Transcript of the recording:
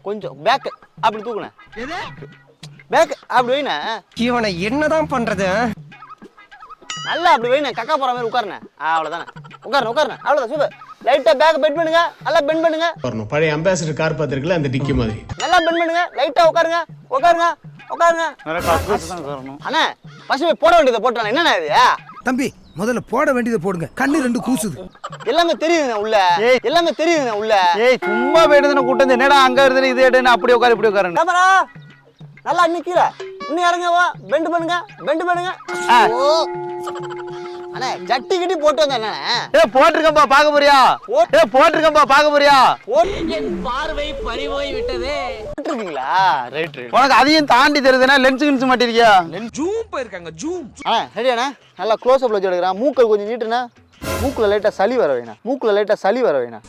கொஞ்சம் பேக் அப்படி தூக்குனேன். பேக் அப்படி வைண்ணே. இவனை என்னதான் பண்றது? நல்லா அப்படி வைண்ணே. கக்கா போற மாதிரி உட்காருண்ணே. அவ்வளவுதானே. உட்காருண்ணே. அவ்வளவுதான். சூப்பர். லைட்டா பேக் பெண்ட் பண்ணுங்க. நல்லா பெண்ட் பண்ணுங்க. பழைய அம்பாசிடர் கார் பார்த்திருக்கல, அந்த டிக்கி மாதிரி நல்லா பெண்ட் பண்ணுங்க. லைட்டா உட்காருங்க. அண்ணா பசுமை போட வேண்டியதை போட்டானே. என்னண்ணா இது? தம்பி முதல்ல போட வேண்டியதை போடுங்க. கண்ணு ரெண்டு கூசுது. எல்லாமே தெரியுதுண்ணா உள்ள. எல்லாமே தெரியுதுண்ணா உள்ள. ஏய் சும்மா போயிடுதுன்னு கூட்டம் என்னடா அங்க வருதுன்னு இது எடுன்னு அப்படி உட்காரு இப்படி உட்காரு. கேமரா நல்லா நிக்கல. இன்னும் இறங்கவா. பெண்ட் பண்ணுங்க. அண்ணா ஜட்டி கிட்டி போட்டு வந்தேன். போட்டிருக்கப்பா பாக்க போறியா? போட்டிருக்கப்பா பாக்க போறியா? என் பார்வை பறிபோய் விட்டதே. போட்டிருக்கீங்களா? ரைட். உனக்கு அதையும் தாண்டி தெரியுதுன்னா லென்ஸ் மாட்டிருக்கியா? ஜூம் போயிருக்காங்க. ஜூம். அண்ணா ரெடியாண்ணா. நல்லா க்ளோஸ் அப்ல வச்சு எடுக்கிறேன். மூக்கள் கொஞ்சம் நீட்டுண்ணா. மூக்குல லைட்டா சளி வர வேணா.